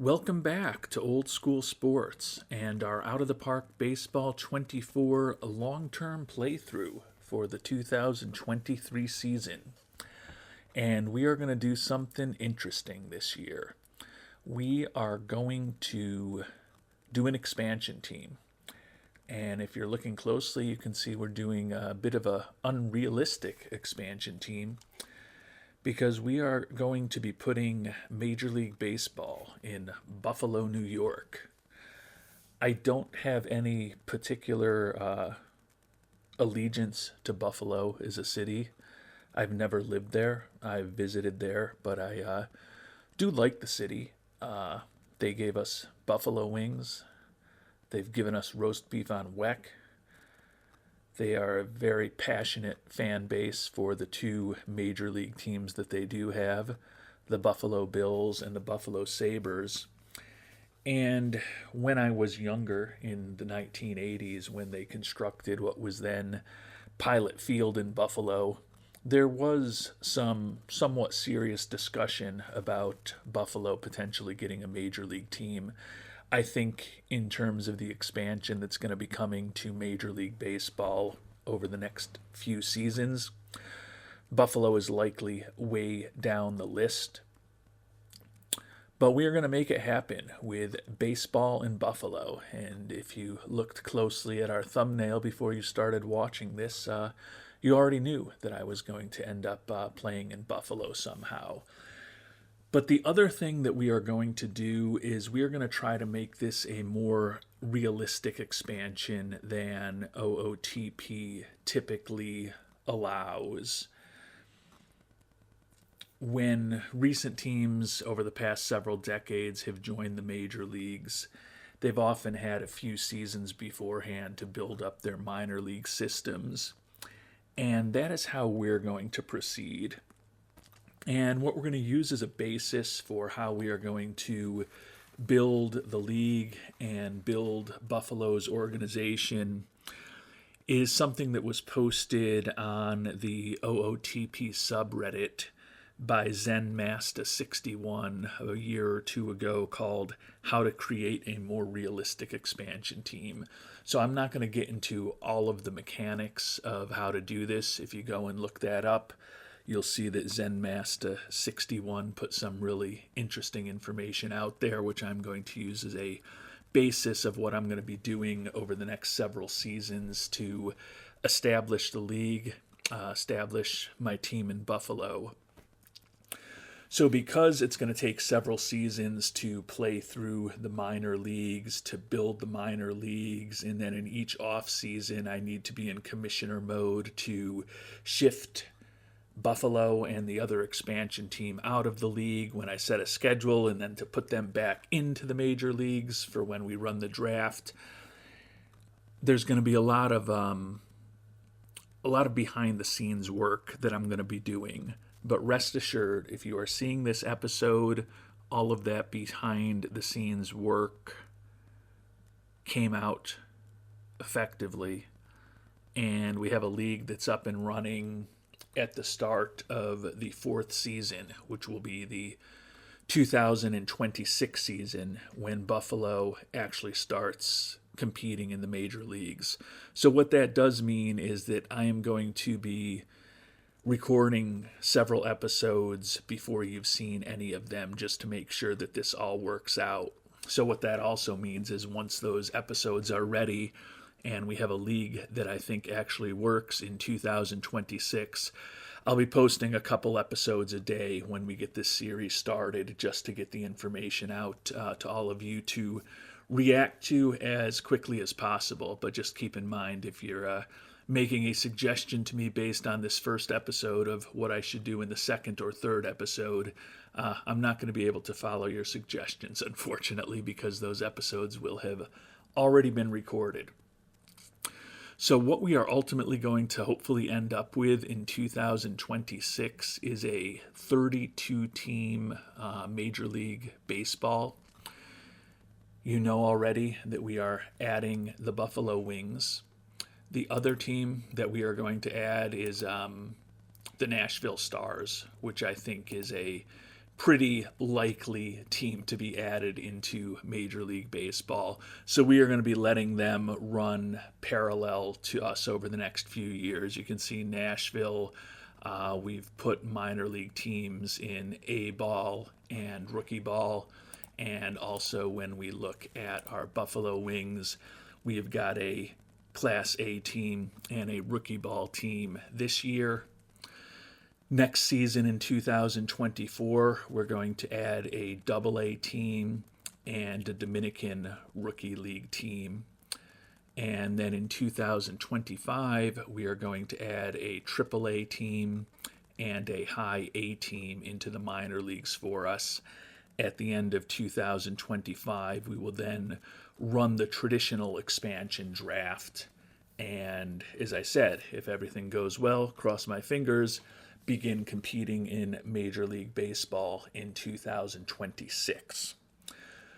Welcome back to Old School Sports and our Out of the Park Baseball 24 long term playthrough for the 2023 season. And we are going to do something interesting this year. We are going to do an expansion team. And if you're looking closely, you can see we're doing a bit of a unrealistic expansion team because we are going to be putting Major League Baseball in Buffalo, New York. I don't have any particular allegiance to Buffalo as a city. I've never lived there. I've visited there, but I do like the city. They gave us buffalo wings. They've given us roast beef on weck. They are a very passionate fan base for the two major league teams that they do have, the Buffalo Bills and the Buffalo Sabres. And when I was younger in the 1980s, when they constructed what was then Pilot Field in Buffalo, there was some somewhat serious discussion about Buffalo potentially getting a major league team. I think in terms of the expansion that's going to be coming to Major League Baseball over the next few seasons, Buffalo is likely way down the list. But we are going to make it happen with baseball in Buffalo. And if you looked closely at our thumbnail before you started watching this, you already knew that I was going to end up playing in Buffalo somehow. But the other thing that we are going to do is we are going to try to make this a more realistic expansion than OOTP typically allows. When recent teams over the past several decades have joined the major leagues, they've often had a few seasons beforehand to build up their minor league systems. And that is how we're going to proceed. And what we're going to use as a basis for how we are going to build the league and build Buffalo's organization is something that was posted on the OOTP subreddit by ZenMasta61 a year or two ago, called How to Create a More Realistic Expansion Team. So I'm not going to get into all of the mechanics of how to do this. If you go and look that up, you'll see that ZenMasta61 put some really interesting information out there, which I'm going to use as a basis of what I'm going to be doing over the next several seasons to establish the league, establish my team in Buffalo. So because it's going to take several seasons to play through the minor leagues, to build the minor leagues, and then in each off season I need to be in commissioner mode to shift Buffalo and the other expansion team out of the league when I set a schedule, and then to put them back into the major leagues for when we run the draft. There's going to be a lot of behind the scenes work that I'm going to be doing. But rest assured, if you are seeing this episode, all of that behind the scenes work came out effectively, and we have a league that's up and running at the start of the fourth season, which will be the 2026 season, when Buffalo actually starts competing in the major leagues. So what that does mean is that I am going to be recording several episodes before you've seen any of them, just to make sure that this all works out. So what that also means is once those episodes are ready and we have a league that I think actually works in 2026, I'll be posting a couple episodes a day when we get this series started, just to get the information out to all of you to react to as quickly as possible. But just keep in mind, if you're making a suggestion to me based on this first episode of what I should do in the second or third episode, I'm not going to be able to follow your suggestions, unfortunately, because those episodes will have already been recorded. So what we are ultimately going to hopefully end up with in 2026 is a 32-team Major League Baseball. You know already that we are adding the Buffalo Wings. The other team that we are going to add is the Nashville Stars, which I think is a pretty likely team to be added into Major League Baseball. So we are going to be letting them run parallel to us over the next few years. You can see Nashville. We've put minor league teams in A ball and rookie ball. And also, when we look at our Buffalo Wings, we have got a Class A team and a rookie ball team this year. Next season in 2024, we're going to add a Double A team and a Dominican Rookie League team. And then in 2025, we are going to add a Triple A team and a High A team into the minor leagues for us. At the end of 2025, we will then run the traditional expansion draft. And as I said, if everything goes well, cross my fingers, begin competing in Major League Baseball in 2026.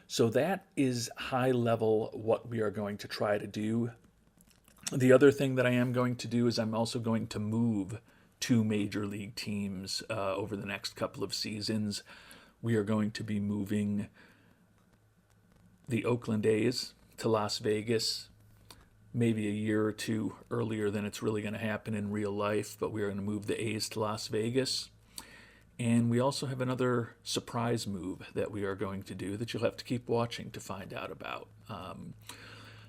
So that is high level what we are going to try to do. The other thing that I am going to do is I'm also going to move two major league teams over the next couple of seasons. We are going to be moving the Oakland A's to Las Vegas, maybe a year or two earlier than it's really going to happen in real life, but we are going to move the A's to Las Vegas. And we also have another surprise move that we are going to do that you'll have to keep watching to find out about.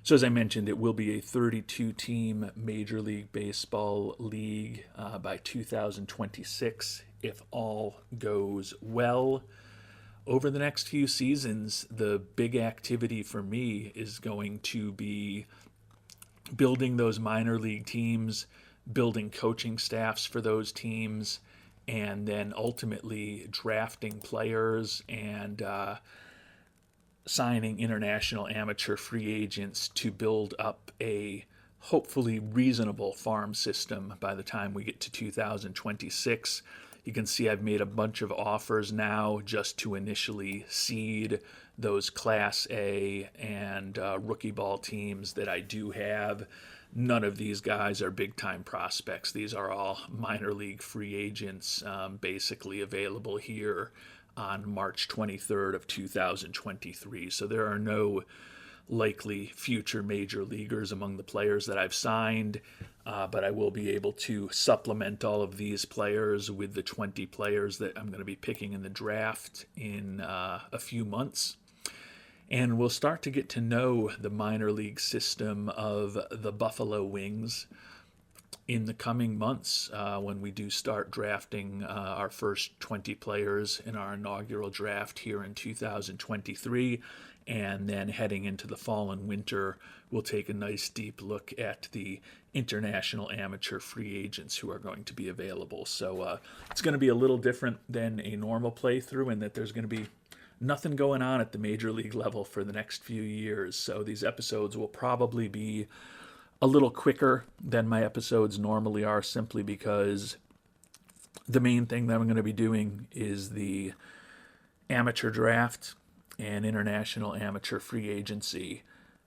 So as I mentioned, it will be a 32-team Major League Baseball league by 2026 if all goes well. Over the next few seasons, the big activity for me is going to be building those minor league teams, building coaching staffs for those teams, and then ultimately drafting players and signing international amateur free agents to build up a hopefully reasonable farm system by the time we get to 2026. You can see I've made a bunch of offers now just to initially seed those Class A and rookie ball teams that I do have. None of these guys are big-time prospects. These are all minor league free agents basically available here on March 23rd of 2023. So there are no likely future major leaguers among the players that I've signed, but I will be able to supplement all of these players with the 20 players that I'm going to be picking in the draft in a few months. And we'll start to get to know the minor league system of the Buffalo Wings in the coming months when we do start drafting our first 20 players in our inaugural draft here in 2023. And then heading into the fall and winter, we'll take a nice deep look at the international amateur free agents who are going to be available. So it's going to be a little different than a normal playthrough in that there's going to be nothing going on at the major league level for the next few years. So these episodes will probably be a little quicker than my episodes normally are, simply because the main thing that I'm going to be doing is the amateur draft and international amateur free agency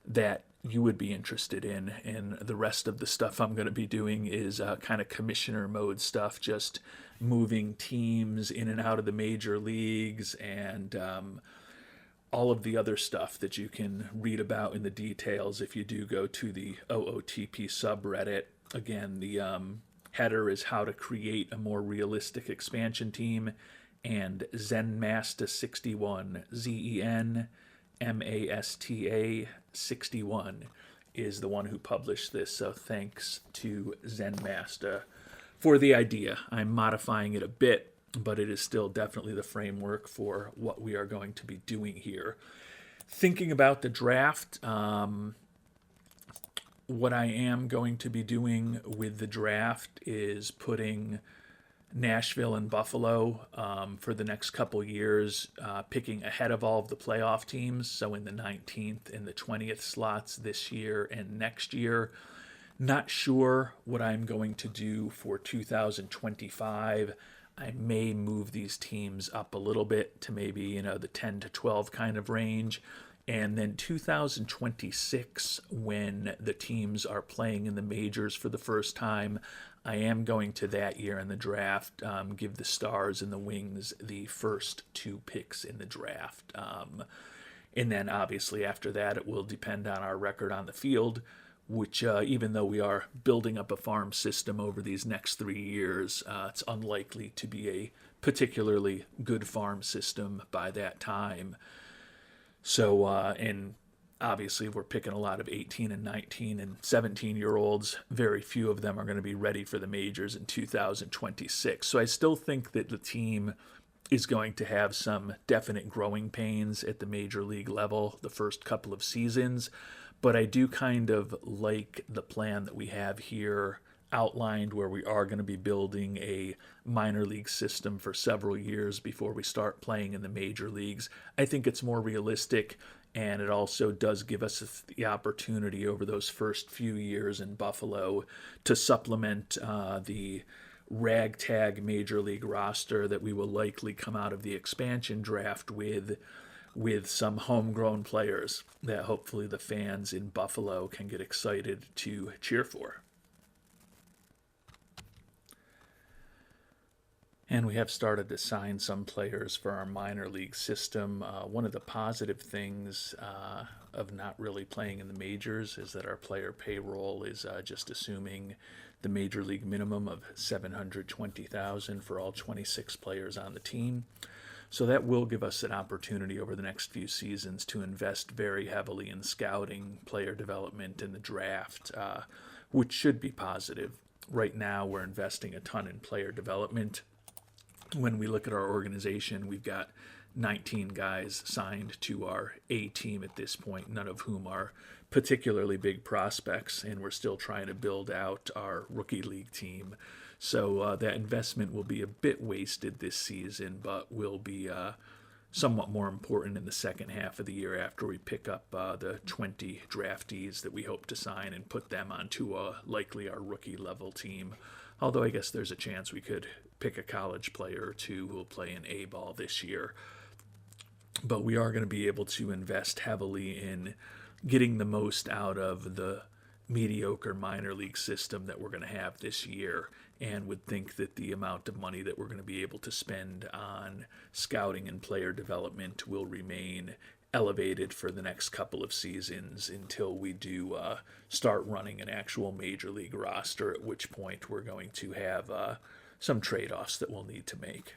that you would be interested in. And the rest of the stuff I'm going to be doing is kind of commissioner mode stuff, just moving teams in and out of the major leagues and all of the other stuff that you can read about in the details if you do go to the OOTP subreddit. Again, the header is how to create a more realistic expansion team, and Zenmasta61, Zenmasta 61 is the one who published this. So thanks to Zenmasta for the idea. I'm modifying it a bit, but it is still definitely the framework for what we are going to be doing here. Thinking about the draft, what I am going to be doing with the draft is putting Nashville and Buffalo for the next couple years, picking ahead of all of the playoff teams, so in the 19th and the 20th slots this year and next year. Not sure what I'm going to do for 2025. I may move these teams up a little bit to maybe, the 10 to 12 kind of range And then 2026, when the teams are playing in the majors for the first time, I am going to that year in the draft give the Stars and the Wings the first two picks in the draft. And then obviously after that, it will depend on our record on the field, which even though we are building up a farm system over these next 3 years, it's unlikely to be a particularly good farm system by that time. So, and obviously we're picking a lot of 18 and 19 and 17-year-olds. Very few of them are going to be ready for the majors in 2026. So I still think that the team is going to have some definite growing pains at the major league level the first couple of seasons. But I do kind of like the plan that we have here outlined, where we are going to be building a minor league system for several years before we start playing in the major leagues. I think it's more realistic, and it also does give us the opportunity over those first few years in Buffalo to supplement the ragtag major league roster that we will likely come out of the expansion draft with some homegrown players that hopefully the fans in Buffalo can get excited to cheer for. And we have started to sign some players for our minor league system. One of the positive things of not really playing in the majors is that our player payroll is just assuming the major league minimum of $720,000 for all 26 players on the team. So that will give us an opportunity over the next few seasons to invest very heavily in scouting, player development, and the draft, which should be positive. Right now, we're investing a ton in player development. When we look at our organization, we've got 19 guys signed to our A team at this point, none of whom are particularly big prospects, and we're still trying to build out our rookie league team. So that investment will be a bit wasted this season, but will be somewhat more important in the second half of the year after we pick up the 20 draftees that we hope to sign and put them onto likely our rookie level team. Although I guess there's a chance we could pick a college player or two who will play in A-ball this year. But we are going to be able to invest heavily in getting the most out of the mediocre minor league system that we're going to have this year, and would think that the amount of money that we're going to be able to spend on scouting and player development will remain elevated for the next couple of seasons until we do start running an actual major league roster, at which point we're going to have some trade-offs that we'll need to make.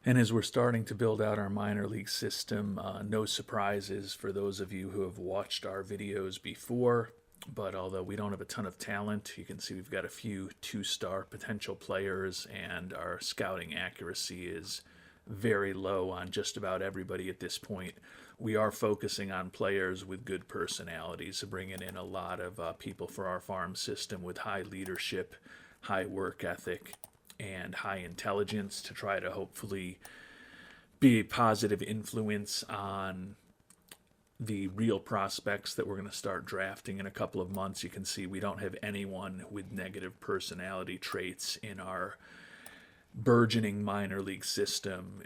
And as we're starting to build out our minor league system, no surprises for those of you who have watched our videos before. But although we don't have a ton of talent, you can see we've got a few two-star potential players, and our scouting accuracy is very low on just about everybody at this point. We are focusing on players with good personalities, bringing in a lot of people for our farm system with high leadership, high work ethic, and high intelligence to try to hopefully be a positive influence on the real prospects that we're going to start drafting in a couple of months. You can see we don't have anyone with negative personality traits in our burgeoning minor league system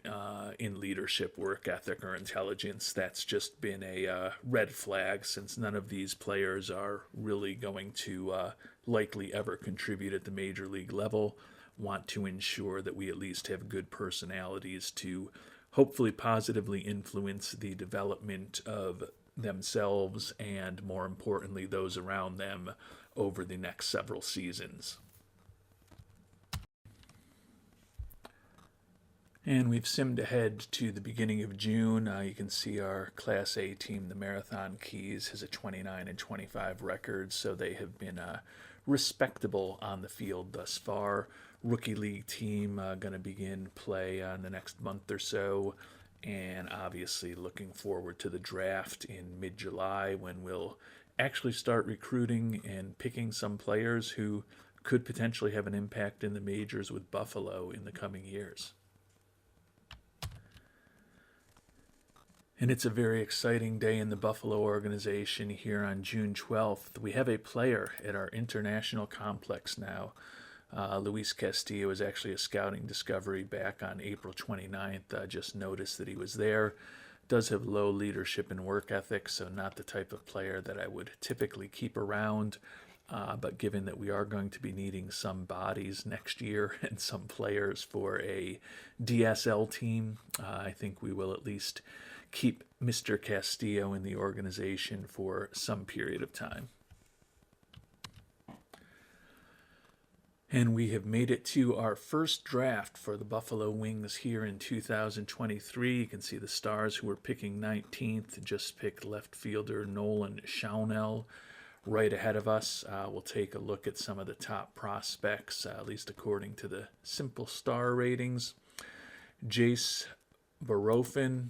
in leadership, work ethic, or intelligence. That's just been a red flag, since none of these players are really going to likely ever contribute at the major league level. Want to ensure that we at least have good personalities to hopefully positively influence the development of themselves and, more importantly, those around them over the next several seasons. And we've simmed ahead to the beginning of June. You can see our Class A team, the Marathon Keys, has a 29 and 25 record, so they have been respectable on the field thus far. Rookie league team going to begin play in the next month or so, and obviously looking forward to the draft in mid-July, when we'll actually start recruiting and picking some players who could potentially have an impact in the majors with Buffalo in the coming years. And it's a very exciting day in the Buffalo organization here on June 12th. We have a player at our international complex now. Luis Castillo is actually a scouting discovery back on April 29th. Just noticed that he was there. Does have low leadership and work ethic, so not the type of player that I would typically keep around. But given that we are going to be needing some bodies next year and some players for a DSL team, I think we will at least keep Mr. Castillo in the organization for some period of time. And we have made it to our first draft for the Buffalo Wings here in 2023. You can see the Stars, who were picking 19th, just picked left fielder Nolan Shawnell right ahead of us. We'll take a look at some of the top prospects, at least according to the simple star ratings. Jace Barofin,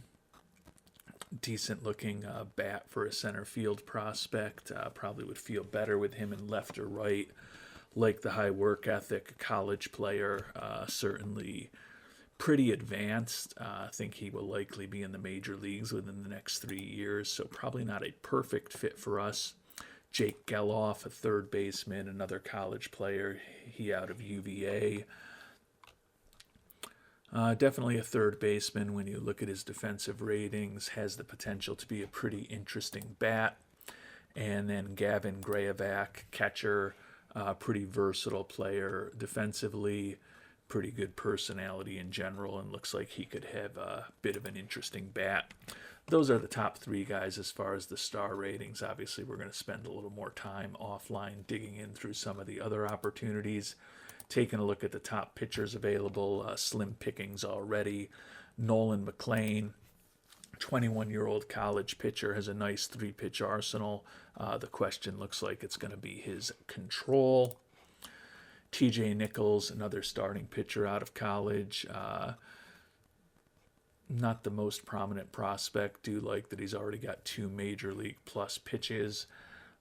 decent looking bat for a center field prospect. Probably would feel better with him in left or right. Like the high work ethic, college player, certainly pretty advanced. I think he will likely be in the major leagues within the next 3 years, so probably not a perfect fit for us. Jake Geloff, a third baseman, another college player, he out of UVA. Definitely a third baseman when you look at his defensive ratings, has the potential to be a pretty interesting bat. And then Gavin Grayovac, catcher, pretty versatile player defensively, pretty good personality in general, and looks like he could have a bit of an interesting bat. Those are the top 3 guys as far as the star ratings. Obviously, we're going to spend a little more time offline digging in through some of the other opportunities. Taking a look at the top pitchers available, slim pickings already. Nolan McLean, 21-year-old college pitcher, has a nice 3-pitch arsenal. The question looks like it's going to be his control. TJ Nichols, another starting pitcher out of college. Not the most prominent prospect. Do like that he's already got 2 major league plus pitches,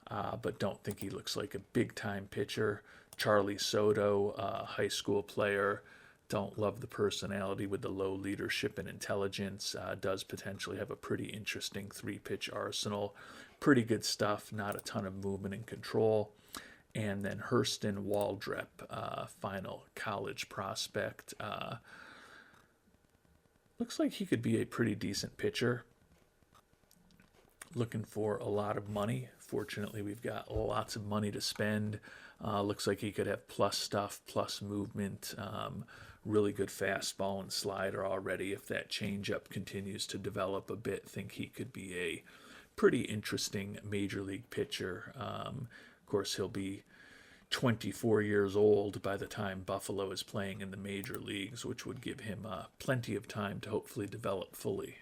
but don't think he looks like a big-time pitcher. Charlie Soto, high school player. Don't love the personality with the low leadership and intelligence. Does potentially have a pretty interesting 3-pitch arsenal. Pretty good stuff, not a ton of movement and control. And then Hurston Waldrep, final college prospect. Looks like he could be a pretty decent pitcher. Looking for a lot of money. Fortunately, we've got lots of money to spend. Looks like he could have plus stuff, plus movement. Really good fastball and slider already. If that changeup continues to develop a bit, think he could be a pretty interesting major league pitcher. Of course, he'll be 24 years old by the time Buffalo is playing in the major leagues, which would give him plenty of time to hopefully develop fully.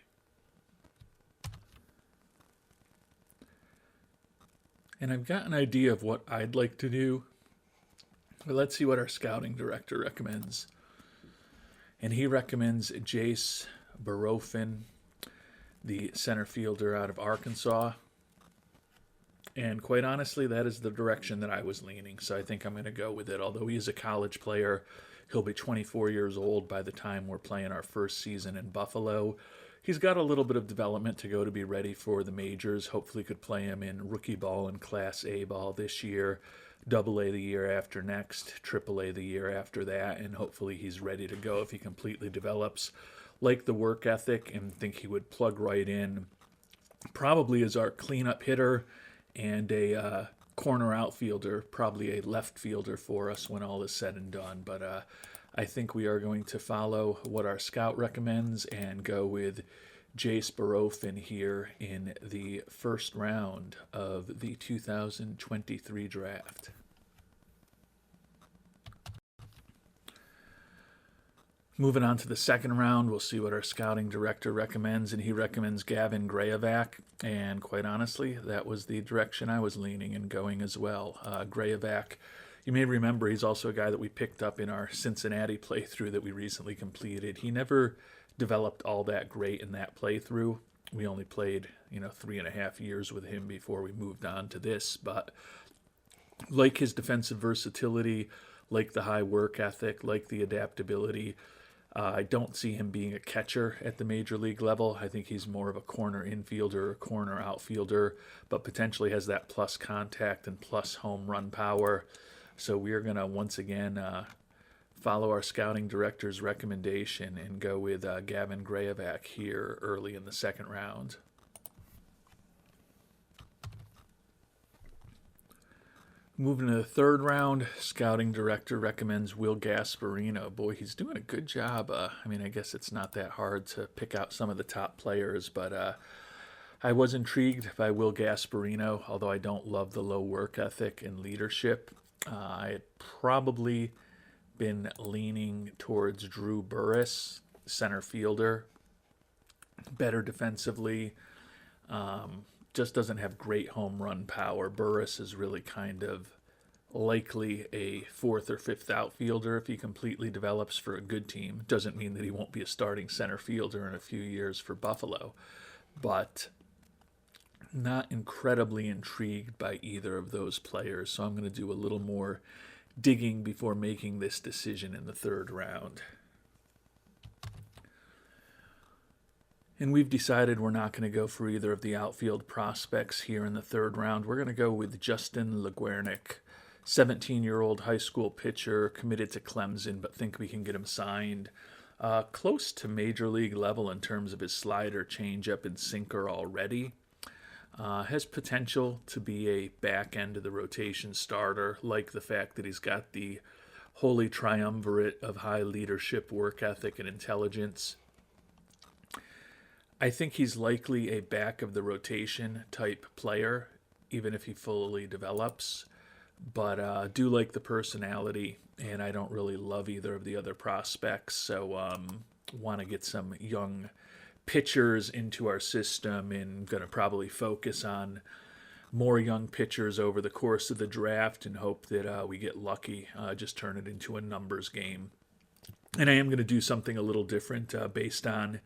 And I've got an idea of what I'd like to do. But let's see what our scouting director recommends. And he recommends Jace Barofin, the center fielder out of Arkansas. And quite honestly, that is the direction that I was leaning, so I think I'm going to go with it. Although he is a college player, he'll be 24 years old by the time we're playing our first season in Buffalo. He's got a little bit of development to go to be ready for the majors. Hopefully could play him in rookie ball and Class A ball this year, Double A the year after next, Triple A the year after that, and hopefully he's ready to go if he completely develops. Like the work ethic and think he would plug right in. Probably as our cleanup hitter and a corner outfielder, probably a left fielder for us when all is said and done. But I think we are going to follow what our scout recommends and go with Jace Barofin here in the first round of the 2023 draft. Moving on to the second round, we'll see what our scouting director recommends, and he recommends Gavin Grayovac, and quite honestly, that was the direction I was leaning and going as well. Grayovac, you may remember, he's also a guy that we picked up in our Cincinnati playthrough that we recently completed. He never developed all that great in that playthrough. We only played, 3.5 years with him before we moved on to this, but like his defensive versatility, like the high work ethic, like the adaptability, I don't see him being a catcher at the major league level. I think he's more of a corner infielder, corner outfielder, but potentially has that plus contact and plus home run power. So we are going to once again follow our scouting director's recommendation and go with Gavin Grayovac here early in the second round. Moving to the third round, scouting director recommends Will Gasparino. Boy, he's doing a good job. I guess it's not that hard to pick out some of the top players, but I was intrigued by Will Gasparino, although I don't love the low work ethic and leadership. I had probably been leaning towards Drew Burress, center fielder, better defensively. Just doesn't have great home run power. Burress is really kind of likely a fourth or fifth outfielder if he completely develops for a good team. Doesn't mean that he won't be a starting center fielder in a few years for Buffalo, but not incredibly intrigued by either of those players. So I'm going to do a little more digging before making this decision in the third round. And we've decided we're not going to go for either of the outfield prospects here in the third round. We're going to go with Justin Legwernik, 17-year-old high school pitcher, committed to Clemson, but think we can get him signed. Close to major league level in terms of his slider, changeup, and sinker already. Has potential to be a back end of the rotation starter, like the fact that he's got the holy triumvirate of high leadership, work ethic, and intelligence. I think he's likely a back of the rotation type player, even if he fully develops. But do like the personality, and I don't really love either of the other prospects. So want to get some young pitchers into our system, and going to probably focus on more young pitchers over the course of the draft and hope that we get lucky, just turn it into a numbers game. And I am going to do something a little different based on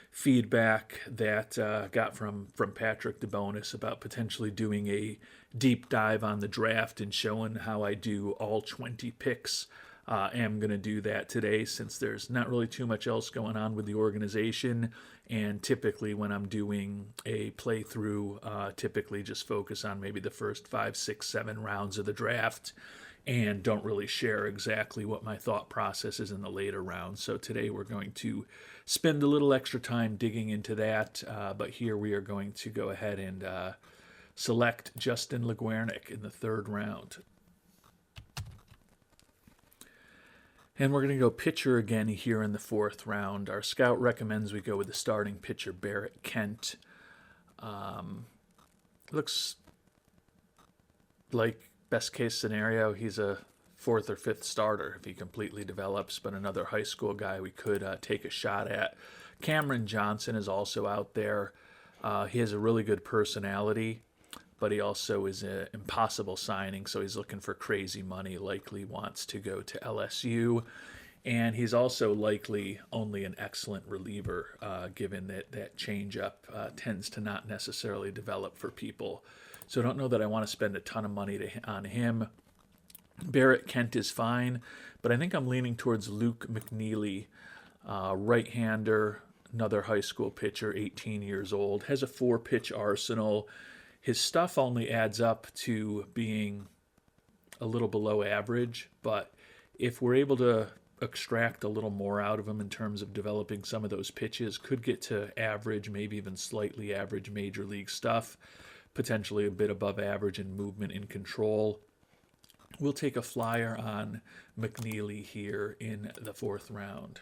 feedback that got from Patrick DeBonis about potentially doing a deep dive on the draft and showing how I do all 20 picks. I am going to do that today since there's not really too much else going on with the organization. And typically when I'm doing a playthrough, typically just focus on maybe the first 5, 6, 7 rounds of the draft and don't really share exactly what my thought process is in the later rounds. So today we're going to spend a little extra time digging into that, but here we are going to go ahead and select Justin Legwernik in the third round. And we're going to go pitcher again here in the fourth round. Our scout recommends we go with the starting pitcher, Barrett Kent. Looks like best case scenario, he's a fourth or fifth starter if he completely develops, but another high school guy we could take a shot at. Cameron Johnson is also out there. He has a really good personality, but he also is an impossible signing, so he's looking for crazy money, likely wants to go to LSU. And he's also likely only an excellent reliever, given that changeup tends to not necessarily develop for people. So I don't know that I want to spend a ton of money on him. Barrett Kent is fine, but I think I'm leaning towards Luke McNeely, right-hander, another high school pitcher, 18 years old, has a 4-pitch arsenal. His stuff only adds up to being a little below average, but if we're able to extract a little more out of him in terms of developing some of those pitches, could get to average, maybe even slightly average major league stuff, potentially a bit above average in movement and control. We'll take a flyer on McNeely here in the fourth round.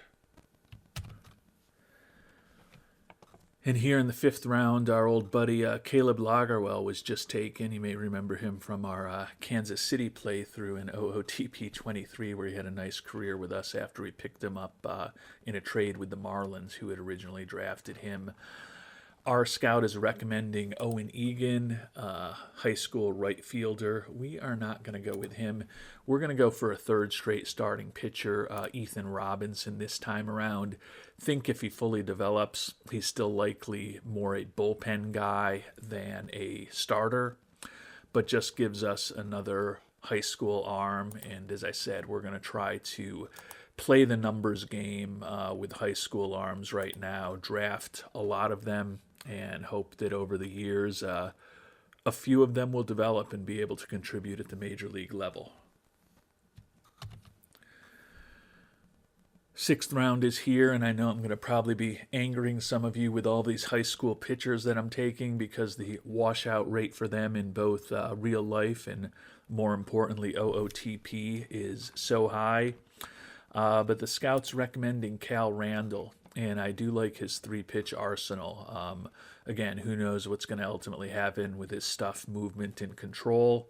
And here in the fifth round, our old buddy Caleb Lagerwell was just taken. You may remember him from our Kansas City playthrough in OOTP 23, where he had a nice career with us after we picked him up in a trade with the Marlins, who had originally drafted him. Our scout is recommending Owen Egan, high school right fielder. We are not going to go with him. We're going to go for a third straight starting pitcher, Ethan Robinson, this time around. Think if he fully develops, he's still likely more a bullpen guy than a starter, but just gives us another high school arm. And as I said, we're going to try to play the numbers game with high school arms right now, draft a lot of them, and hope that over the years a few of them will develop and be able to contribute at the major league level. Sixth round is here, and I know I'm going to probably be angering some of you with all these high school pitchers that I'm taking because the washout rate for them in both real life and, more importantly, OOTP is so high. But the scouts recommending Cal Randall, and I do like his three-pitch arsenal. Again, who knows what's going to ultimately happen with his stuff, movement, and control.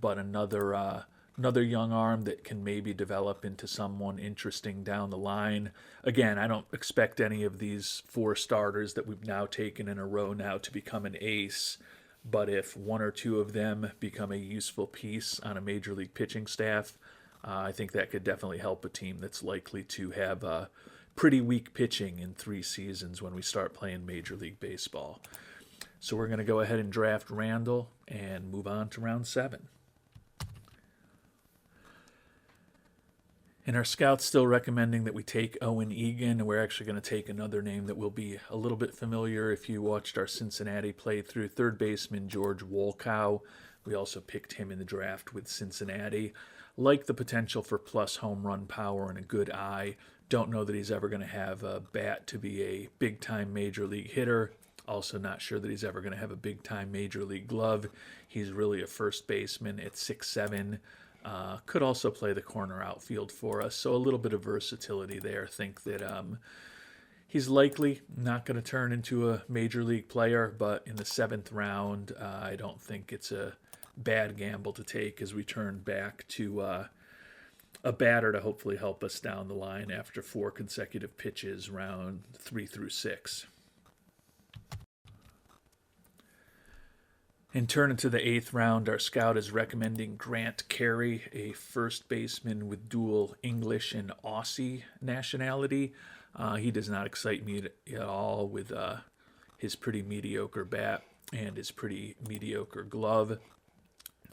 But another young arm that can maybe develop into someone interesting down the line. Again, I don't expect any of these four starters that we've now taken in a row now to become an ace. But if one or two of them become a useful piece on a major league pitching staff, I think that could definitely help a team that's likely to have pretty weak pitching in 3 seasons when we start playing Major League Baseball. So we're going to go ahead and draft Randall and move on to round 7. And our scout's still recommending that we take Owen Egan. We're actually going to take another name that will be a little bit familiar if you watched our Cincinnati playthrough, third baseman George Wolkow. We also picked him in the draft with Cincinnati. Like the potential for plus home run power and a good eye. Don't know that he's ever going to have a bat to be a big-time major league hitter. Also not sure that he's ever going to have a big-time major league glove. He's really a first baseman at 6'7". Could also play the corner outfield for us, so a little bit of versatility there. Think that he's likely not going to turn into a major league player, but in the 7th round, I don't think it's a bad gamble to take as we turn back to a batter to hopefully help us down the line after 4 consecutive pitches, round 3 through 6. And turning to the 8th round, our scout is recommending Grant Carey, a first baseman with dual English and Aussie nationality. He does not excite me at all with his pretty mediocre bat and his pretty mediocre glove.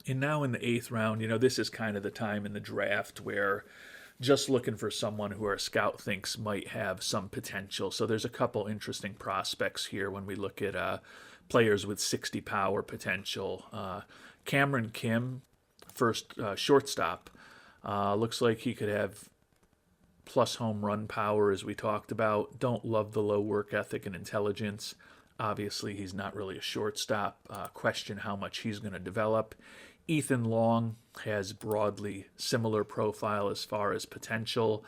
And now in the 8th round, this is kind of the time in the draft where just looking for someone who our scout thinks might have some potential. So there's a couple interesting prospects here when we look at players with 60 power potential. Cameron Kim, first shortstop, looks like he could have plus home run power, as we talked about. Don't love the low work ethic and intelligence. Obviously, he's not really a shortstop. Question how much he's going to develop. Ethan Long has broadly similar profile as far as potential,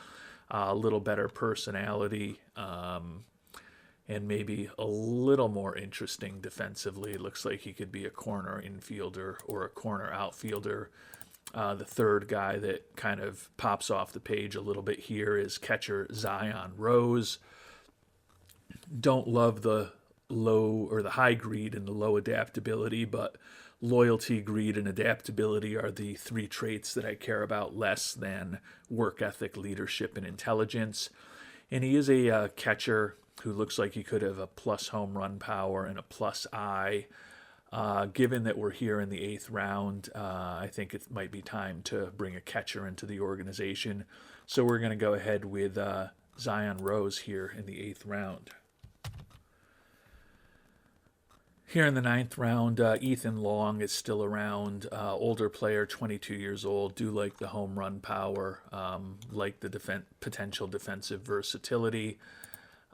a little better personality, and maybe a little more interesting defensively. It looks like he could be a corner infielder or a corner outfielder. The third guy that kind of pops off the page a little bit here is catcher Zion Rose. Don't love the low or the high greed and the low adaptability, but loyalty, greed, and adaptability are the 3 traits that I care about less than work ethic, leadership, and intelligence. And he is a catcher who looks like he could have a plus home run power and a plus eye. Given that we're here in the 8th round, I think it might be time to bring a catcher into the organization. So we're going to go ahead with Zion Rose here in the 8th round. Here in the 9th round, Ethan Long is still around. Older player, 22 years old. Do like the home run power, like the potential defensive versatility.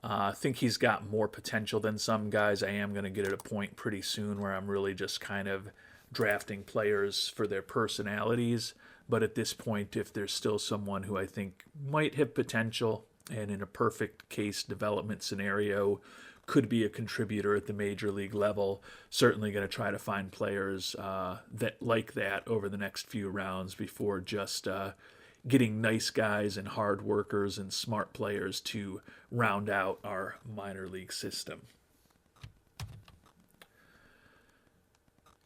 I think he's got more potential than some guys. I am going to get at a point pretty soon where I'm really just kind of drafting players for their personalities. But at this point, if there's still someone who I think might have potential and in a perfect case development scenario could be a contributor at the major league level, certainly going to try to find players that like that over the next few rounds before just getting nice guys and hard workers and smart players to round out our minor league system.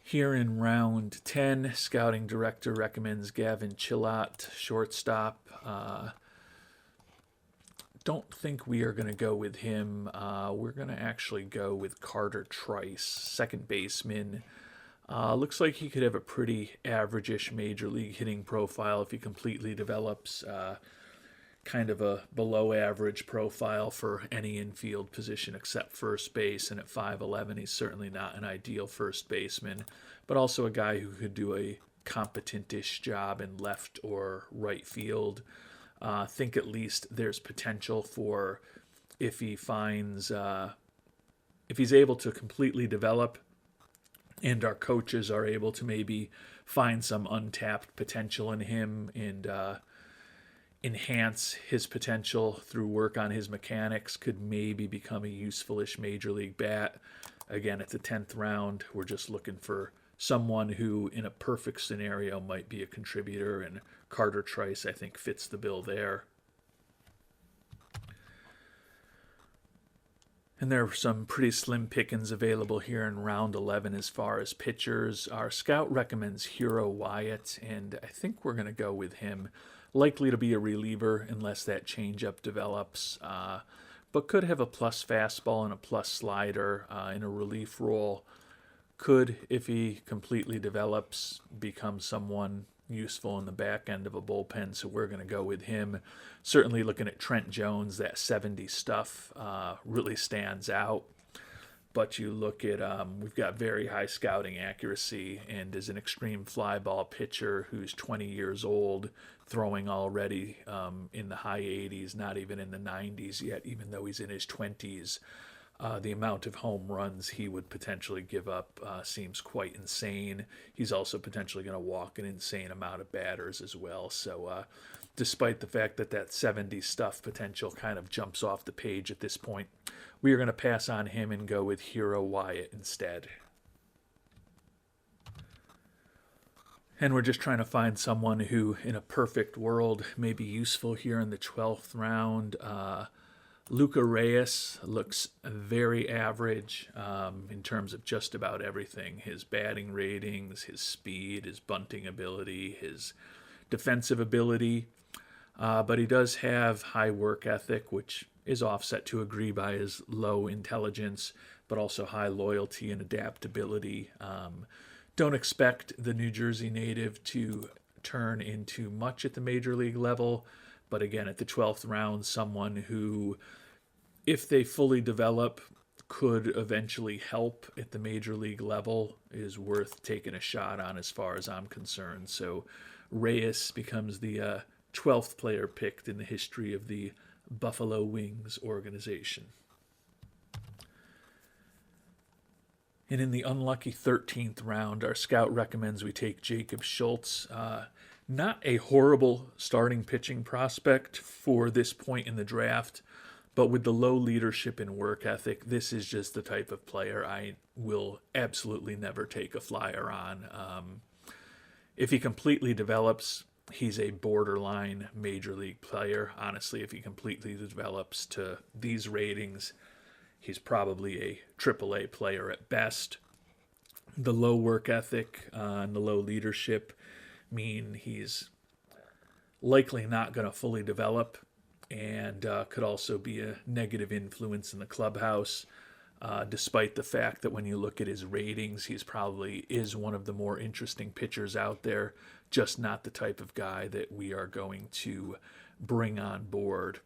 Here in round 10, scouting director recommends Gavin Chilott, shortstop. Don't think we are going to go with him. We're going to actually go with Carter Trice, second baseman. Looks like he could have a pretty average-ish major league hitting profile if he completely develops kind of a below-average profile for any infield position except first base. And at 5'11", he's certainly not an ideal first baseman, but also a guy who could do a competent-ish job in left or right field. Think at least there's potential for, if he finds, if he's able to completely develop and our coaches are able to maybe find some untapped potential in him and enhance his potential through work on his mechanics, could maybe become a useful-ish major league bat. Again, at the 10th round, we're just looking for someone who, in a perfect scenario, might be a contributor, and Carter Trice, I think, fits the bill there. And there are some pretty slim pickings available here in round 11 as far as pitchers. Our scout recommends Hero Wyatt, and I think we're going to go with him. Likely to be a reliever unless that changeup develops, but could have a plus fastball and a plus slider in a relief role. Could, if he completely develops, become someone useful in the back end of a bullpen, so we're going to go with him. Certainly looking at Trent Jones, that 70 stuff really stands out. But you look at, we've got very high scouting accuracy and is an extreme fly ball pitcher who's 20 years old, throwing already in the high 80s, not even in the 90s yet, even though he's in his 20s. The amount of home runs he would potentially give up seems quite insane. He's also potentially going to walk an insane amount of batters as well. So despite the fact that that 70 stuff potential kind of jumps off the page at this point, we are going to pass on him and go with Hero Wyatt instead. And we're just trying to find someone who, in a perfect world, may be useful here in the 12th round. Luca Reyes looks very average in terms of just about everything. His batting ratings, his speed, his bunting ability, his defensive ability. But he does have high work ethic, which is offset to a degree by his low intelligence, but also high loyalty and adaptability. Don't expect the New Jersey native to turn into much at the major league level, but again, at the 12th round, someone who, if they fully develop, could eventually help at the major league level is worth taking a shot on as far as I'm concerned. So Reyes becomes the 12th player picked in the history of the Buffalo Wings organization. And in the unlucky 13th round, our scout recommends we take Jacob Schultz. Not a horrible starting pitching prospect for this point in the draft, but with the low leadership and work ethic, this is just the type of player I will absolutely never take a flyer on. If he completely develops, he's a borderline major league player. Honestly, if he completely develops to these ratings, he's probably a AAA player at best. The low work ethic and the low leadership mean he's likely not going to fully develop, and could also be a negative influence in the clubhouse, despite the fact that when you look at his ratings, he's probably is one of the more interesting pitchers out there, just not the type of guy that we are going to bring on board.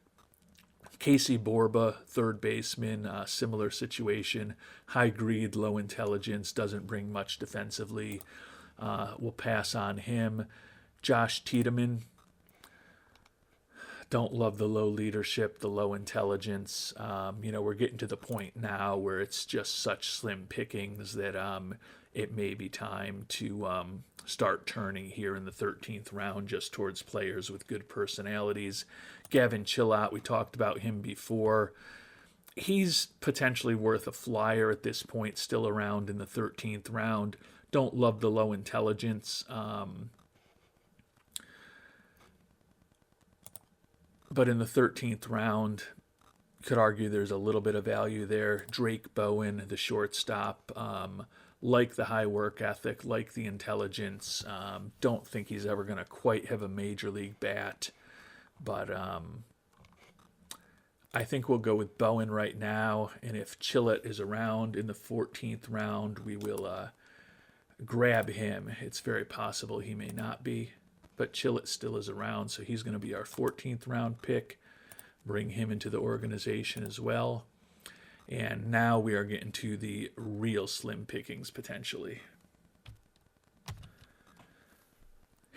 Casey Borba, third baseman, similar situation, high greed, low intelligence, doesn't bring much defensively. We'll pass on him. Josh Tiedemann, don't love the low leadership, the low intelligence. We're getting to the point now where it's just such slim pickings that it may be time to start turning here in the 13th round just towards players with good personalities. Gavin Chillat, we talked about him before. He's potentially worth a flyer at this point, still around in the 13th round. Don't love the low intelligence. But in the 13th round, could argue there's a little bit of value there. Drake Bowen, the shortstop, like the high work ethic, like the intelligence. Don't think he's ever going to quite have a major league bat. But I think we'll go with Bowen right now. And if Chillat is around in the 14th round, we will grab him. It's very possible he may not be, but Chillat still is around, so he's going to be our 14th round pick. Bring him into the organization as well. And now we are getting to the real slim pickings potentially.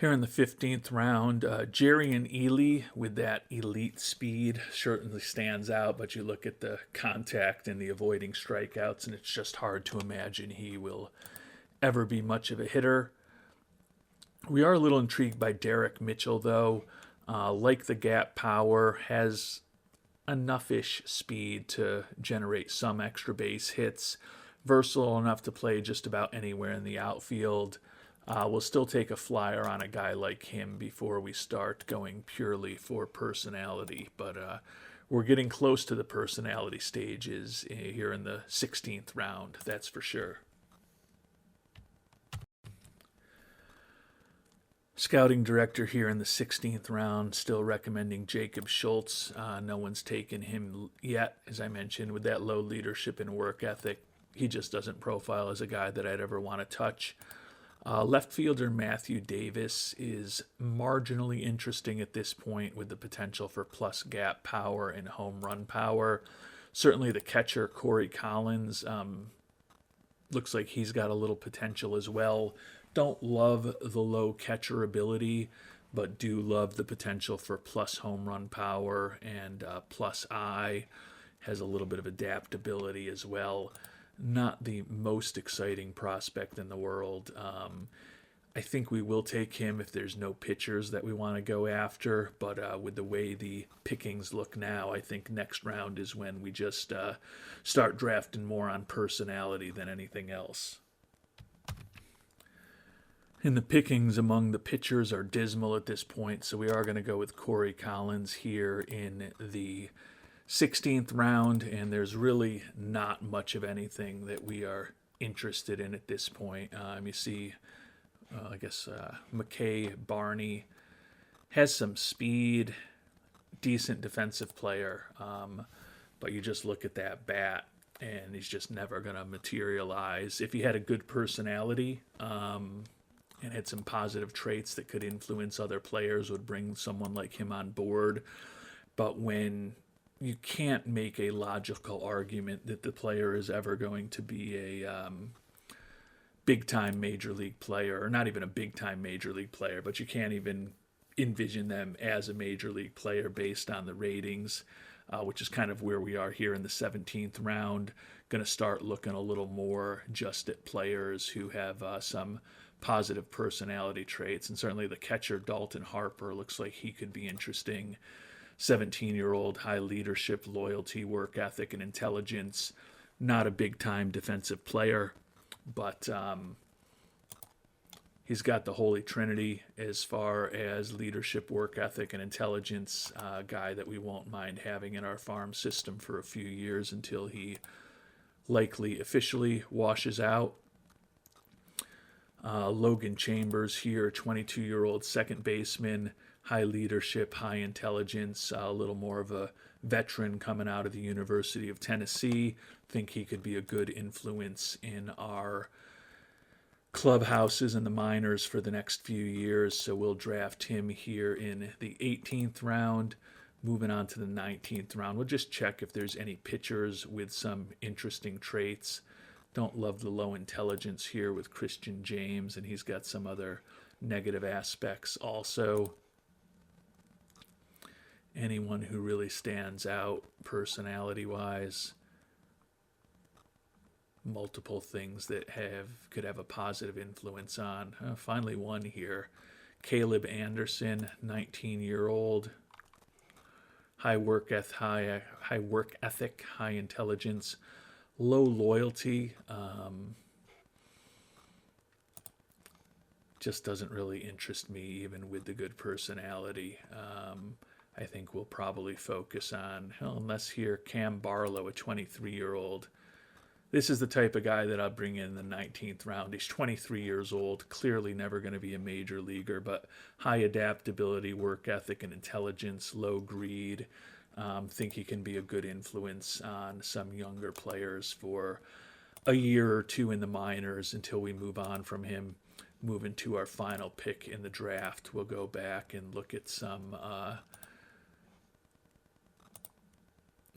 Here in the 15th round, Jerry and Ely with that elite speed certainly stands out, but you look at the contact and the avoiding strikeouts, and it's just hard to imagine he will ever be much of a hitter. We are a little intrigued by Derek Mitchell, though. Like the gap power, has enough-ish speed to generate some extra base hits, versatile enough to play just about anywhere in the outfield. We'll still take a flyer on a guy like him before we start going purely for personality, but we're getting close to the personality stages here in the 16th round, that's for sure. Scouting director here in the 16th round, still recommending Jacob Schultz. No one's taken him yet, as I mentioned, with that low leadership and work ethic. He just doesn't profile as a guy that I'd ever want to touch. Left fielder Matthew Davis is marginally interesting at this point with the potential for plus gap power and home run power. Certainly the catcher Corey Collins looks like he's got a little potential as well. Don't love the low catcher ability, but do love the potential for plus home run power and plus eye. Has a little bit of adaptability as well. Not the most exciting prospect in the world. I think we will take him if there's no pitchers that we want to go after, but with the way the pickings look now, I think next round is when we just start drafting more on personality than anything else. And the pickings among the pitchers are dismal at this point, so we are going to go with Corey Collins here in the 16th round, and there's really not much of anything that we are interested in at this point. You see, McKay Barney has some speed, decent defensive player, but you just look at that bat, and he's just never going to materialize. If he had a good personality and had some positive traits that could influence other players, would bring someone like him on board. But when you can't make a logical argument that the player is ever going to be a big-time major league player, or not even a big-time major league player, but you can't even envision them as a major league player based on the ratings, which is kind of where we are here in the 17th round. Going to start looking a little more just at players who have some positive personality traits, and certainly the catcher Dalton Harper looks like he could be interesting. 17-year-old, high leadership, loyalty, work ethic, and intelligence. Not a big-time defensive player, but he's got the holy trinity as far as leadership, work ethic, and intelligence. A guy that we won't mind having in our farm system for a few years until he likely officially washes out. Logan Chambers here, 22-year-old second baseman, high leadership, high intelligence, a little more of a veteran coming out of the University of Tennessee. Think he could be a good influence in our clubhouses and the minors for the next few years, so we'll draft him here in the 18th round. Moving on to the 19th round, we'll just check if there's any pitchers with some interesting traits. Don't love the low intelligence here with Christian James, and he's got some other negative aspects also. Anyone who really stands out personality-wise. Multiple things that could have a positive influence on. Finally one here. Caleb Anderson, 19-year-old. High work ethic, high intelligence, low loyalty. Just doesn't really interest me, even with the good personality. I think we'll probably focus on, unless here, Cam Barlow, a 23-year-old. This is the type of guy that I'll bring in the 19th round. He's 23 years old, clearly never going to be a major leaguer, but high adaptability, work ethic, and intelligence, low greed. Think he can be a good influence on some younger players for a year or two in the minors until we move on from him. Moving to our final pick in the draft, we'll go back and look at some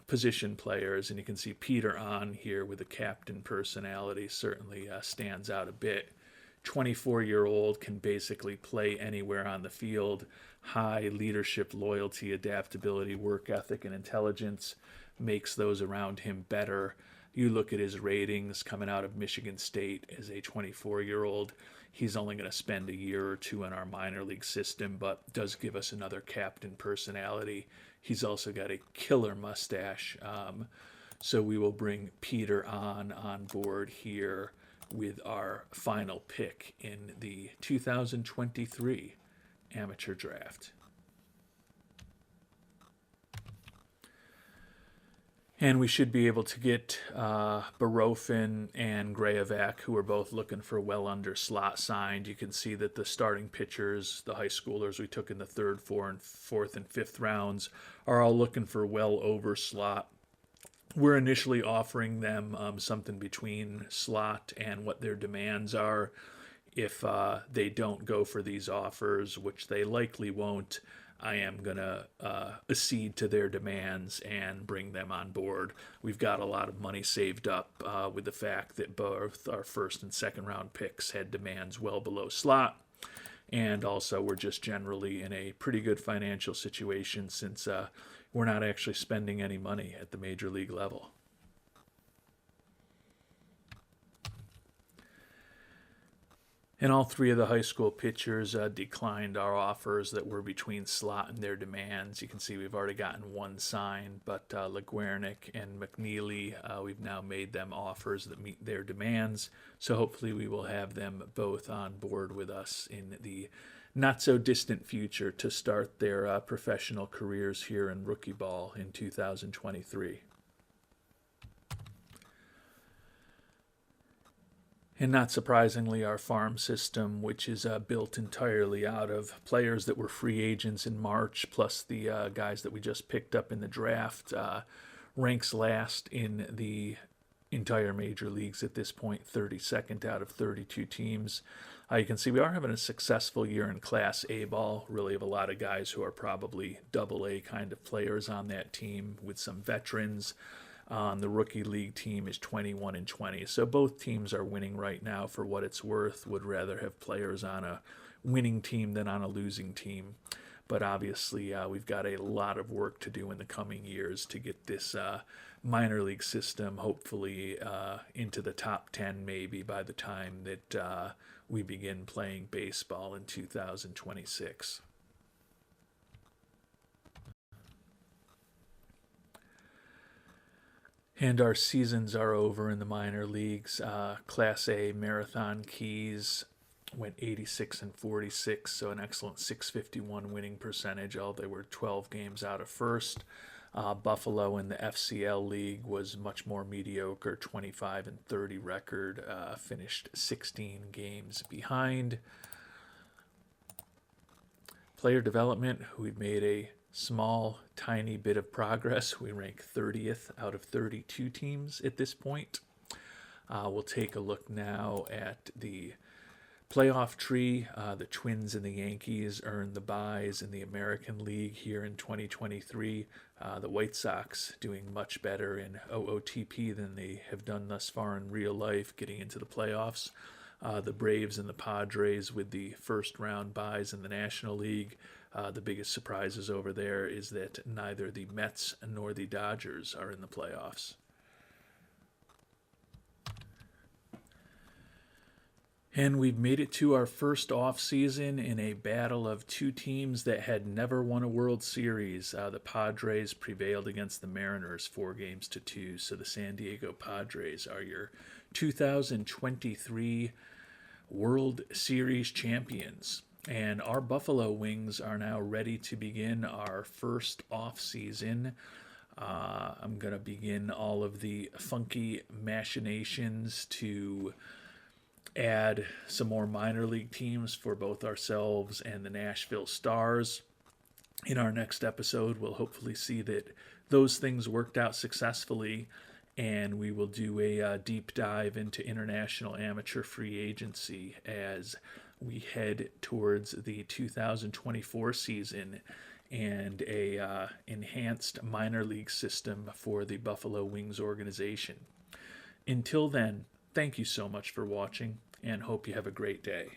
position players, and you can see Peter On here with a captain personality certainly stands out a bit. 24-year-old can basically play anywhere on the field. High leadership, loyalty, adaptability, work ethic, and intelligence makes those around him better. You look at his ratings coming out of Michigan State as a 24-year-old. He's only going to spend a year or two in our minor league system, but does give us another captain personality. He's also got a killer mustache. So we will bring Peter on board here with our final pick in the 2023 amateur draft. And we should be able to get Barofin and Grayovac, who are both looking for well under slot, signed. You can see that the starting pitchers, the high schoolers we took in the third, fourth, and fifth rounds, are all looking for well over slot. We're initially offering them something between slot and what their demands are. If they don't go for these offers, which they likely won't, I am going to accede to their demands and bring them on board. We've got a lot of money saved up with the fact that both our first and second round picks had demands well below slot. And also, we're just generally in a pretty good financial situation since we're not actually spending any money at the major league level. And all three of the high school pitchers declined our offers that were between slot and their demands. You can see we've already gotten one signed, but LeGuernick and McNeely, we've now made them offers that meet their demands. So hopefully we will have them both on board with us in the not-so-distant future to start their professional careers here in rookie ball in 2023. And not surprisingly, our farm system, which is built entirely out of players that were free agents in March, plus the guys that we just picked up in the draft, ranks last in the entire major leagues at this point, 32nd out of 32 teams. You can see we are having a successful year in Class A ball. Really have a lot of guys who are probably double A kind of players on that team with some veterans. The rookie league team is 21-20. So both teams are winning right now for what it's worth. Would rather have players on a winning team than on a losing team. But obviously, we've got a lot of work to do in the coming years to get this minor league system hopefully into the top 10 maybe by the time that we begin playing baseball in 2026. And our seasons are over in the minor leagues. Class A Marathon Keys went 86-46, so an excellent 651 winning percentage. They were 12 games out of first. Buffalo in the FCL League was much more mediocre, 25-30 record, finished 16 games behind. Player development, we've made a small, tiny bit of progress. We rank 30th out of 32 teams at this point. We'll take a look now at the playoff tree. The Twins and the Yankees earned the byes in the American League here in 2023. The White Sox doing much better in OOTP than they have done thus far in real life, getting into the playoffs. The Braves and the Padres with the first round byes in the National League. The biggest surprises over there is that neither the Mets nor the Dodgers are in the playoffs. And we've made it to our first offseason in a battle of two teams that had never won a World Series. The Padres prevailed against the Mariners 4-2. So the San Diego Padres are your 2023 World Series champions. And our Buffalo Wings are now ready to begin our first off-season. I'm going to begin all of the funky machinations to add some more minor league teams for both ourselves and the Nashville Stars. In our next episode, we'll hopefully see that those things worked out successfully, and we will do a deep dive into international amateur free agency as we head towards the 2024 season and a enhanced minor league system for the Buffalo Wings organization. Until then, thank you so much for watching, and hope you have a great day.